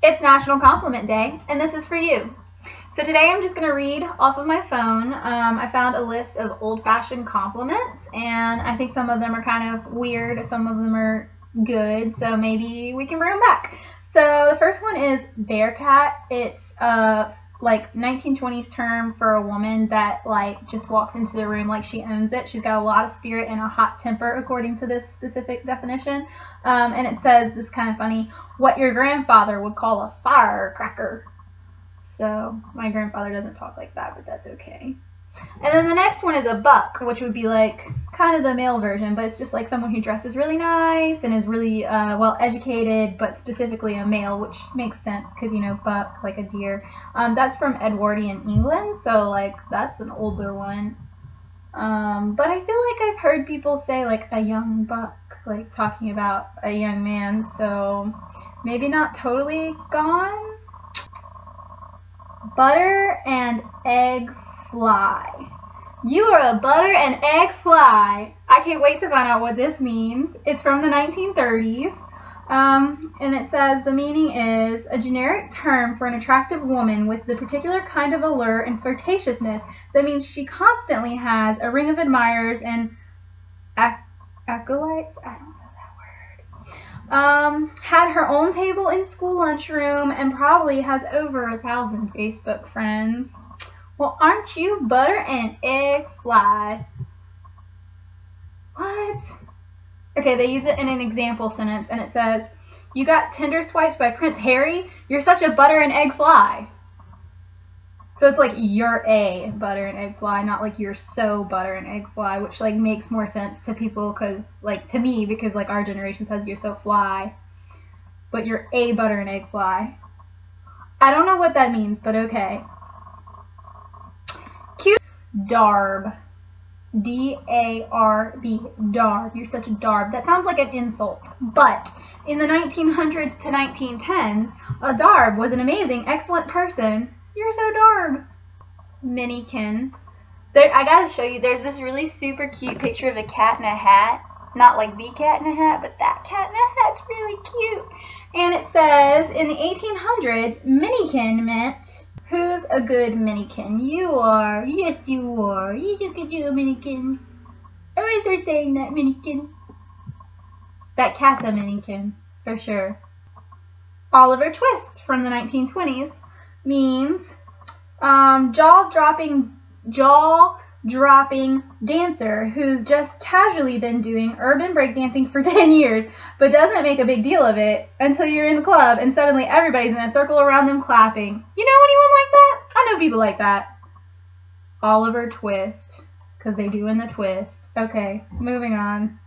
It's National Compliment Day, and this is for you. So today I'm just going to read off of my phone. I found a list of old-fashioned compliments, and I think some of them are kind of weird, some of them are good, so maybe we can bring them back. So the first one is bearcat. It's like 1920s term for a woman that like just walks into the room like she owns it. She's got a lot of spirit and a hot temper according to this specific definition. And it says, this is kind of funny, what your grandfather would call a firecracker. So my grandfather doesn't talk like that, but that's okay. And then the next one is a buck, which would be like kind of the male version, but it's just like someone who dresses really nice and is really well educated, but specifically a male, which makes sense because, you know, buck, like a deer. That's from Edwardian England, so like that's an older one. But I feel like I've heard people say like a young buck, like talking about a young man, so maybe not totally gone. Butter and egg fly. You are a butter and egg fly. I can't wait to find out what this means. It's from the 1930s, and it says the meaning is a generic term for an attractive woman with the particular kind of allure and flirtatiousness that means she constantly has a ring of admirers and acolytes. I don't know that word. Had her own table in school lunchroom and probably has over 1,000 Facebook friends. Well, aren't you butter and egg fly? What? Okay, they use it in an example sentence, and it says, you got Tinder swipes by Prince Harry? You're such a butter and egg fly. So it's like you're a butter and egg fly, not like you're so butter and egg fly, which like makes more sense to people because, like, to me, because like our generation says you're so fly. But you're a butter and egg fly. I don't know what that means, but okay. Cute. Darb. D-A-R-B. Darb. You're such a darb. That sounds like an insult. But in the 1900s to 1910s, a darb was an amazing, excellent person. You're so darb. Minikin. I gotta show you, there's this really super cute picture of a cat in a hat. Not like the cat in a hat, but that cat in a hat's really cute. And it says, in the 1800s, minikin meant, who's a good minikin? You are. Yes, you are. You just could do a minikin. I'm gonna start saying that, minikin. That cat's a minikin, for sure. Oliver Twist from the 1920s means jaw-dropping dancer who's just casually been doing urban breakdancing for 10 years but doesn't make a big deal of it until you're in the club and suddenly everybody's in a circle around them clapping. You know anyone like that? I know people like that. Oliver Twist, because they do in the twist. Okay, moving on.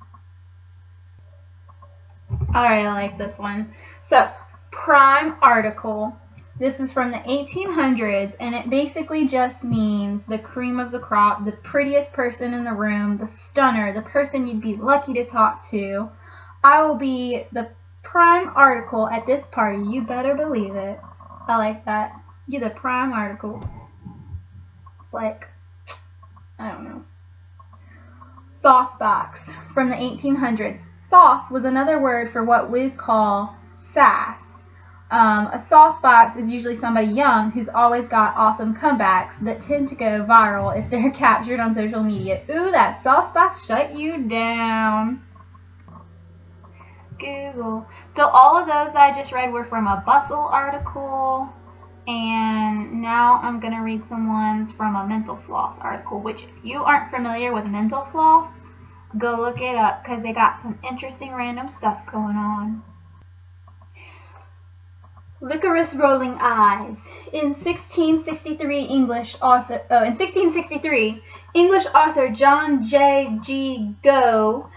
Alright, I like this one. So, prime article. This is from the 1800s, and it basically just means the cream of the crop, the prettiest person in the room, the stunner, the person you'd be lucky to talk to. I will be the prime article at this party. You better believe it. I like that. You're the prime article. It's like, I don't know. Sauce box from the 1800s. Sauce was another word for what we'd call sass. A sauce box is usually somebody young who's always got awesome comebacks that tend to go viral if they're captured on social media. Ooh, that sauce box shut you down. Google. So all of those that I just read were from a Bustle article, and now I'm going to read some ones from a Mental Floss article, which if you aren't familiar with Mental Floss, go look it up because they got some interesting random stuff going on. Licorice rolling eyes. In 1663, English author John J.G. Go,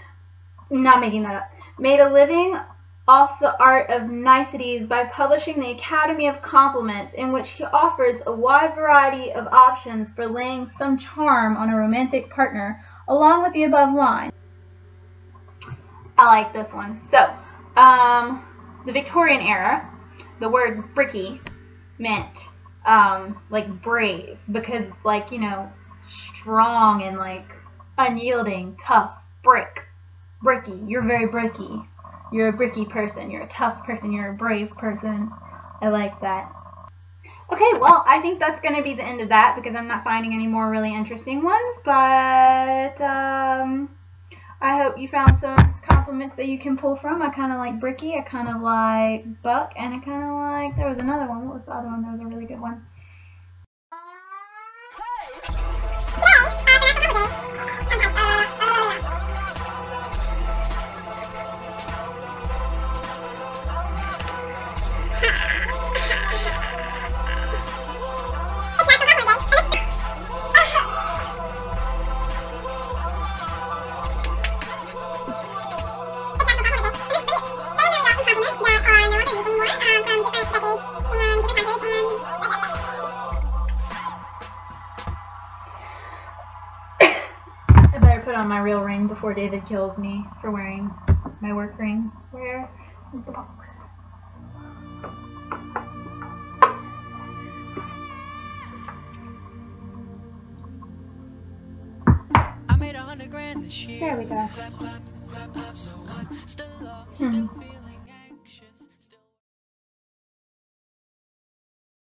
not making that up, made a living off the art of niceties by publishing the Academy of Compliments, in which he offers a wide variety of options for laying some charm on a romantic partner, along with the above line. I like this one. So, the Victorian era, the word bricky meant like brave, because like, you know, strong and like unyielding, tough, bricky. You're very bricky. You're a bricky person. You're a tough person. You're a brave person. I like that. Okay, well, I think that's going to be the end of that because I'm not finding any more really interesting ones, but I hope you found some compliments that you can pull from. I kind of like Bricky, I kind of like Buck, and I kind of like, there was another one. What was the other one? That was a really good one. Put on my real ring before David kills me for wearing my work ring. Where is the box? I made $100,000 this year. There we go.